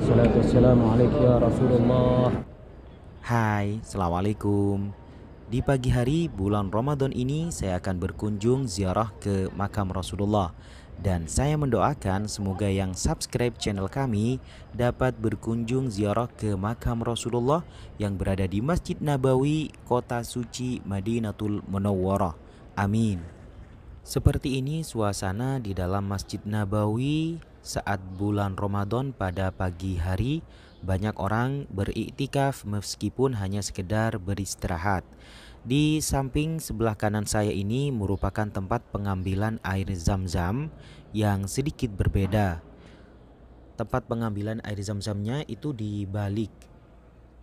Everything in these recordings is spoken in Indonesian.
Salatu wassalamu alaika ya Rasulullah. Hai, Assalamualaikum. Di pagi hari bulan Ramadan ini saya akan berkunjung ziarah ke makam Rasulullah. Dan saya mendoakan semoga yang subscribe channel kami dapat berkunjung ziarah ke makam Rasulullah yang berada di Masjid Nabawi, kota suci Madinatul Munawwarah. Amin. Seperti ini suasana di dalam Masjid Nabawi saat bulan Ramadan pada pagi hari. Banyak orang beriktikaf meskipun hanya sekedar beristirahat. Di samping sebelah kanan saya ini merupakan tempat pengambilan air zam-zam yang sedikit berbeda. Tempat pengambilan air zam-zamnya itu dibalik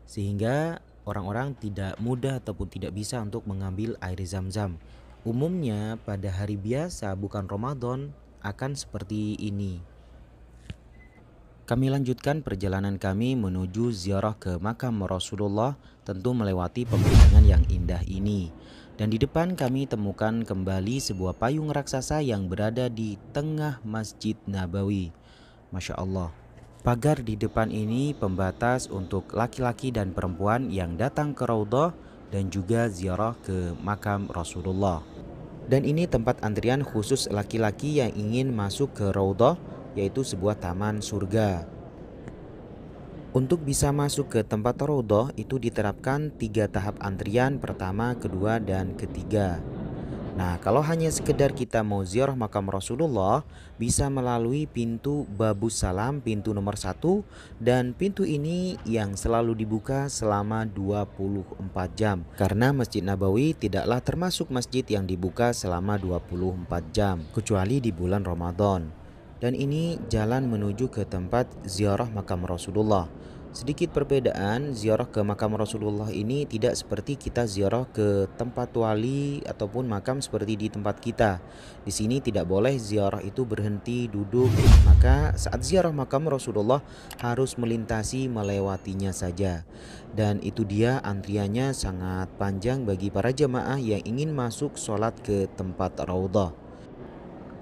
sehingga orang-orang tidak mudah ataupun tidak bisa untuk mengambil air zam-zam. Umumnya pada hari biasa bukan Ramadan akan seperti ini. Kami lanjutkan perjalanan kami menuju ziarah ke makam Rasulullah, tentu melewati pemandangan yang indah ini. Dan di depan kami temukan kembali sebuah payung raksasa yang berada di tengah Masjid Nabawi. Masya Allah. Pagar di depan ini pembatas untuk laki-laki dan perempuan yang datang ke Raudhah dan juga ziarah ke makam Rasulullah. Dan ini tempat antrian khusus laki-laki yang ingin masuk ke Raudhah, yaitu sebuah taman surga. Untuk bisa masuk ke tempat Raudhah itu diterapkan 3 tahap antrian, pertama, kedua, dan ketiga. Nah, kalau hanya sekedar kita mau ziarah makam Rasulullah, bisa melalui pintu Babus Salam, pintu nomor 1, dan pintu ini yang selalu dibuka selama 24 jam. Karena Masjid Nabawi tidaklah termasuk masjid yang dibuka selama 24 jam, kecuali di bulan Ramadan. Dan ini jalan menuju ke tempat ziarah makam Rasulullah. Sedikit perbedaan, ziarah ke makam Rasulullah ini tidak seperti kita ziarah ke tempat wali ataupun makam seperti di tempat kita. Di sini tidak boleh ziarah itu berhenti duduk, maka saat ziarah makam Rasulullah harus melewatinya saja. Dan itu dia antriannya sangat panjang bagi para jemaah yang ingin masuk sholat ke tempat Raudhah.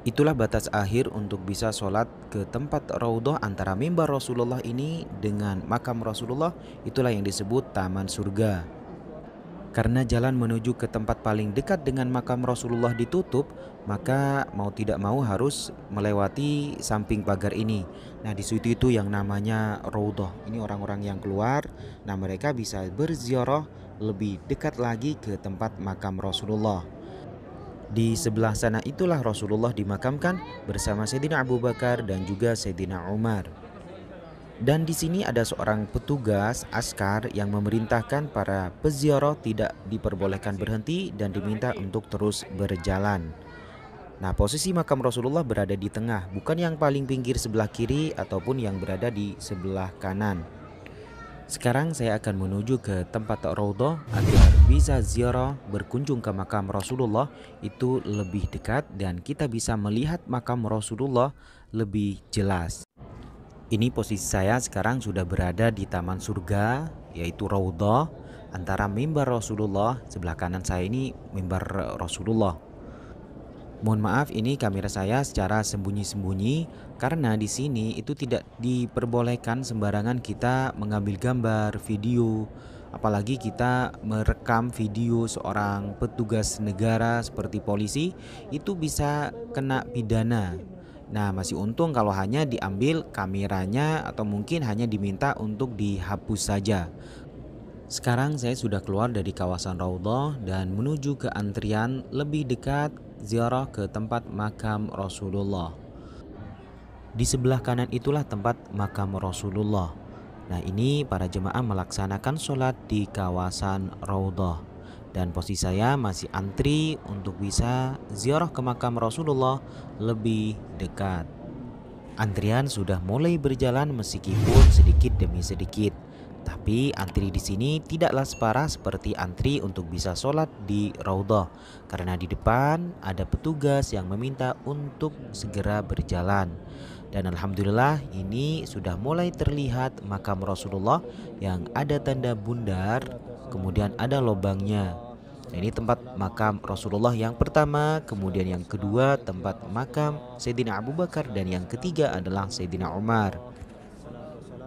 Itulah batas akhir untuk bisa sholat ke tempat Raudhah antara mimbar Rasulullah ini dengan makam Rasulullah. Itulah yang disebut taman surga. Karena jalan menuju ke tempat paling dekat dengan makam Rasulullah ditutup, maka mau tidak mau harus melewati samping pagar ini. Nah, di situ itu yang namanya Raudhah. Ini orang-orang yang keluar, nah mereka bisa berziarah lebih dekat lagi ke tempat makam Rasulullah. Di sebelah sana itulah Rasulullah dimakamkan bersama Sayyidina Abu Bakar dan juga Sayyidina Umar. Dan di sini ada seorang petugas askar yang memerintahkan para peziarah tidak diperbolehkan berhenti dan diminta untuk terus berjalan. Nah, posisi makam Rasulullah berada di tengah, bukan yang paling pinggir sebelah kiri ataupun yang berada di sebelah kanan. Sekarang saya akan menuju ke tempat Raudhah agar bisa ziarah berkunjung ke makam Rasulullah itu lebih dekat dan kita bisa melihat makam Rasulullah lebih jelas. Ini posisi saya sekarang sudah berada di taman surga yaitu Raudhah, antara mimbar Rasulullah, sebelah kanan saya ini mimbar Rasulullah. Mohon maaf, ini kamera saya secara sembunyi-sembunyi karena di sini itu tidak diperbolehkan sembarangan kita mengambil gambar, video, apalagi kita merekam video seorang petugas negara seperti polisi, itu bisa kena pidana. Nah, masih untung kalau hanya diambil kameranya atau mungkin hanya diminta untuk dihapus saja. Sekarang saya sudah keluar dari kawasan Raudhah dan menuju ke antrian lebih dekat ziarah ke tempat makam Rasulullah. Di sebelah kanan itulah tempat makam Rasulullah. Nah, ini para jemaah melaksanakan sholat di kawasan Raudhah. Dan posisi saya masih antri untuk bisa ziarah ke makam Rasulullah lebih dekat. Antrian sudah mulai berjalan meskipun sedikit demi sedikit. Tapi antri di sini tidaklah separah seperti antri untuk bisa sholat di Raudhah, karena di depan ada petugas yang meminta untuk segera berjalan. Dan alhamdulillah ini sudah mulai terlihat makam Rasulullah yang ada tanda bundar, kemudian ada lubangnya. Nah, ini tempat makam Rasulullah yang pertama, kemudian yang kedua tempat makam Sayyidina Abu Bakar, dan yang ketiga adalah Sayyidina Umar.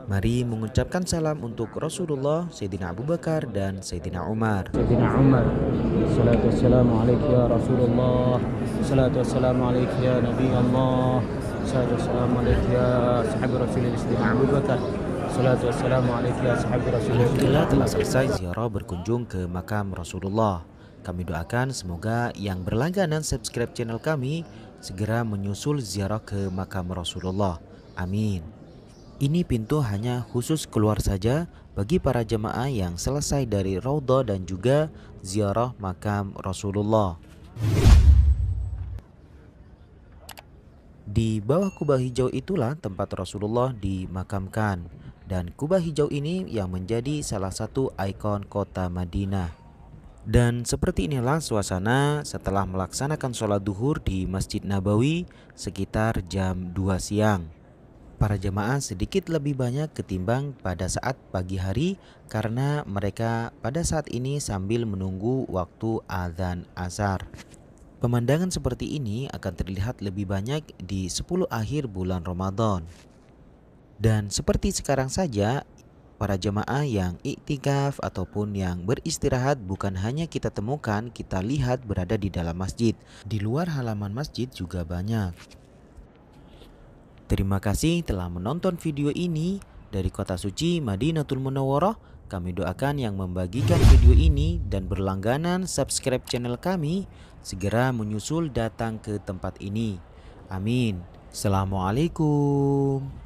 Mari mengucapkan salam untuk Rasulullah, Sayyidina Abu Bakar dan Sayyidina Umar. سيدنا عمر. الصلاة والسلام عليك يا رسول الله. الصلاة والسلام عليك يا نبي الله. الصلاة والسلام عليك يا صحاب رسول الله سيدنا أبو بكر. الصلاة والسلام عليك يا صحاب رسول الله. Alhamdulillah telah selesai ziarah berkunjung ke makam Rasulullah. Kami doakan semoga yang berlangganan subscribe channel kami segera menyusul ziarah ke makam Rasulullah. Amin. Ini pintu hanya khusus keluar saja bagi para jemaah yang selesai dari Raudhah dan juga ziarah makam Rasulullah. Di bawah kubah hijau itulah tempat Rasulullah dimakamkan, dan kubah hijau ini yang menjadi salah satu ikon kota Madinah. Dan seperti inilah suasana setelah melaksanakan sholat duhur di Masjid Nabawi sekitar jam 2 siang. Para jemaah sedikit lebih banyak ketimbang pada saat pagi hari karena mereka pada saat ini sambil menunggu waktu azan asar. Pemandangan seperti ini akan terlihat lebih banyak di 10 akhir bulan Ramadan. Dan seperti sekarang saja, para jemaah yang iktikaf ataupun yang beristirahat bukan hanya kita temukan, kita lihat berada di dalam masjid. Di luar halaman masjid juga banyak. Terima kasih telah menonton video ini dari kota suci Madinatul Munawwarah. Kami doakan yang membagikan video ini dan berlangganan subscribe channel kami segera menyusul datang ke tempat ini. Amin. Assalamualaikum.